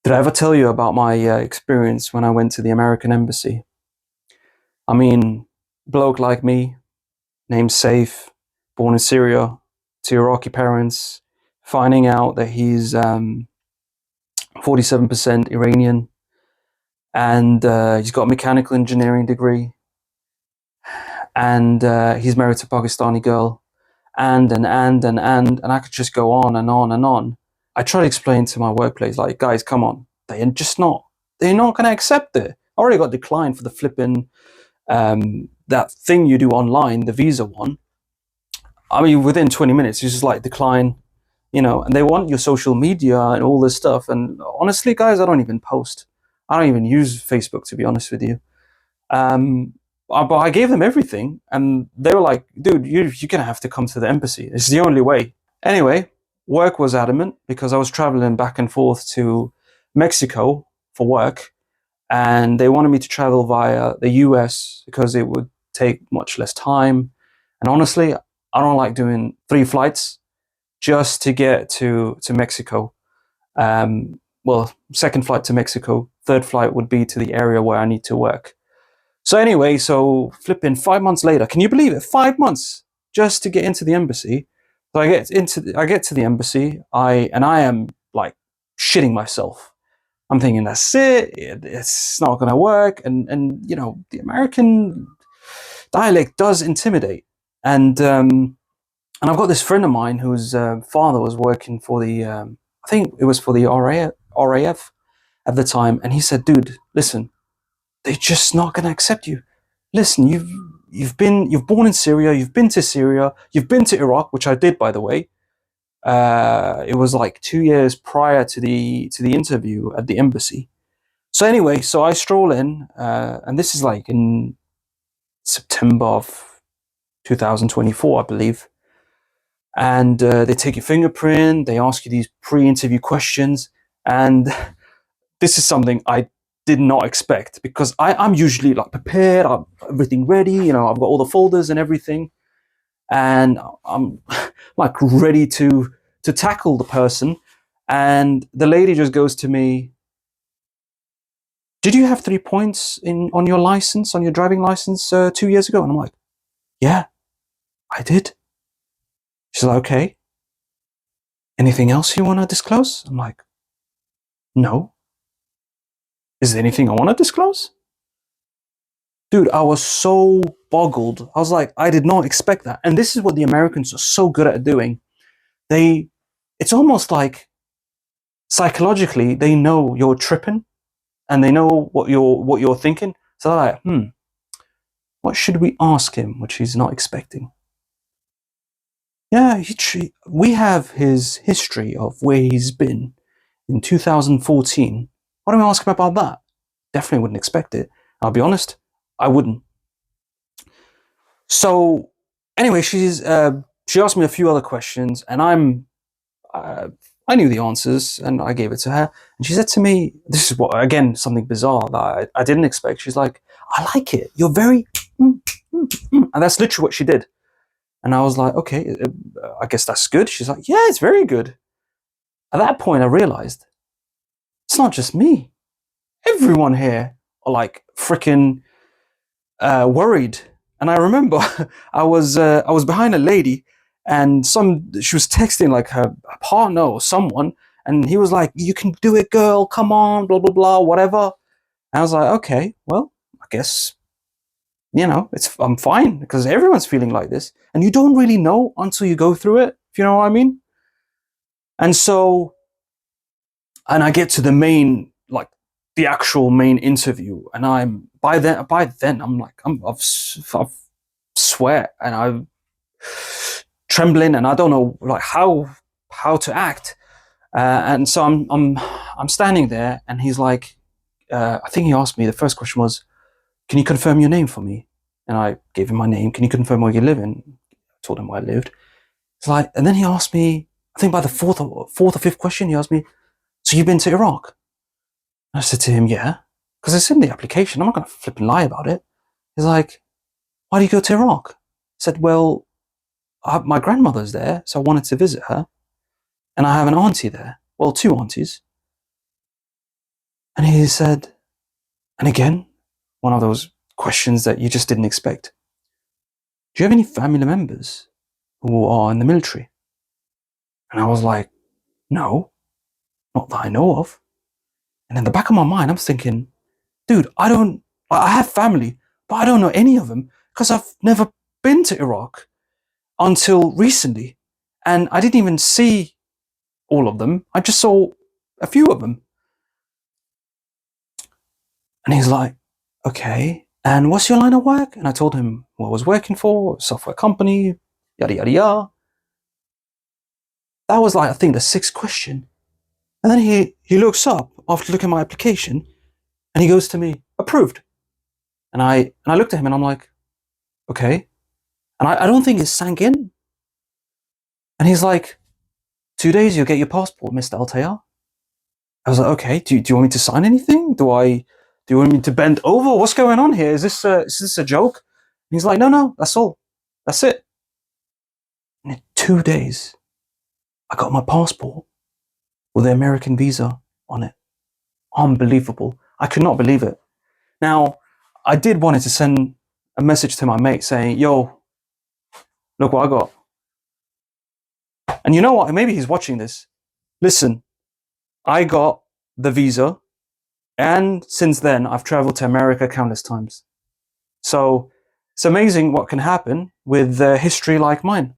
Did I ever tell you about my experience when I went to the American embassy? I mean, bloke like me, named Saif, born in Syria, to Iraqi parents, finding out that he's 47% Iranian and he's got a mechanical engineering degree and he's married to a Pakistani girl and I could just go on and on and on. I try to explain to my workplace, like, guys, come on, they're not going to accept it. I already got declined for the flipping that thing you do online, the visa one. I mean, within 20 minutes, you just like decline, and they want your social media and all this stuff. And honestly, guys, I don't even post. I don't even use Facebook, to be honest with you. But I gave them everything, and they were like, dude, you're going to have to come to the embassy. It's the only way. Anyway, work was adamant because I was traveling back and forth to Mexico for work, and they wanted me to travel via the US because it would take much less time. And honestly, I don't like doing 3 flights just to get to Mexico. Well, second flight to Mexico, third flight would be to the area where I need to work. So anyway, so flipping 5 months later, can you believe it? 5 months just to get into the embassy. So I get to the embassy, I am like shitting myself. I'm thinking that's it. It's not going to work, and the American dialect does intimidate. And I've got this friend of mine whose father was working for the I think it was for the RAF at the time, and he said, "Dude, listen, they're just not going to accept you. Listen, you've born in Syria, you've been to Syria, you've been to Iraq, which I did, by the way. It was like 2 years prior to the interview at the embassy. So anyway, so I stroll in, and this is like in September of 2024, I believe. And they take your fingerprint, they ask you these pre-interview questions, and this is something I did not expect because I'm usually like prepared, I'm everything ready, I've got all the folders and everything, and I'm like ready to tackle the person. And the lady just goes to me, "Did you have 3 points on your license, on your driving license, 2 years ago?" And I'm like, "Yeah, I did." She's like, "Okay. Anything else you want to disclose?" I'm like, "No. Is there anything I want to disclose?" Dude, I was so boggled. I was like, I did not expect that. And this is what the Americans are so good at doing. It's almost like psychologically they know you're tripping, and they know what you're thinking. So they're like, what should we ask him, which he's not expecting? Yeah, we have his history of where he's been in 2014. Why don't we ask him about that? Definitely wouldn't expect it. I'll be honest, I wouldn't. So anyway, she asked me a few other questions, and uh, I knew the answers, and I gave it to her. And she said to me, "This is what, again, something bizarre that I didn't expect." She's like, "I like it. You're very," and that's literally what she did. And I was like, "Okay, I guess that's good." She's like, "Yeah, it's very good." At that point, I realized it's not just me. Everyone here are like freaking worried. And I remember I was behind a lady, and she was texting like her partner or someone, and he was like, "You can do it, girl. Come on, blah blah blah, whatever." And I was like, "Okay, well, I guess I'm fine because everyone's feeling like this, and you don't really know until you go through it. If you know what I mean." And so, and I get to the main, like the actual main interview, and by then I'm like I've sweat, and I'm trembling, and I don't know like how to act. And so I'm standing there, and he's like, I think he asked me. The first question was, "Can you confirm your name for me?" And I gave him my name. "Can you confirm where you live in?" I told him where I lived. It's like, and then he asked me. I think by the fourth or fifth question, he asked me, "So you've been to Iraq?" And I said to him, "Yeah," because it's in the application. I'm not going to flip and lie about it. He's like, "Why do you go to Iraq?" I said, "Well, my grandmother's there, so I wanted to visit her, and I have an auntie there. Well, two aunties." And he said, and again, one of those questions that you just didn't expect. Do you have any family members who are in the military? And I was like, no, not that I know of. And in the back of my mind, I'm thinking, dude, I have family, but I don't know any of them because I've never been to Iraq until recently. And I didn't even see all of them. I just saw a few of them. And he's like, okay, and what's your line of work? And I told him what I was working for, a software company, yada, yada, yada. That was like, I think, the sixth question. And then he looks up after looking at my application and he goes to me, approved. And I looked at him and I'm like, okay. And I don't think it sank in. And he's like, 2 days, you'll get your passport, Mr. Altair. I was like, okay, do you want me to sign anything? Do you want me to bend over? What's going on here? Is this a joke? And he's like, no, that's all. That's it. And in 2 days, I got my passport with the American visa on it. Unbelievable. I could not believe it. Now, I did wanted to send a message to my mate saying, yo, look what I got. And you know what? Maybe he's watching this. Listen, I got the visa, and since then, I've traveled to America countless times. So it's amazing what can happen with history like mine.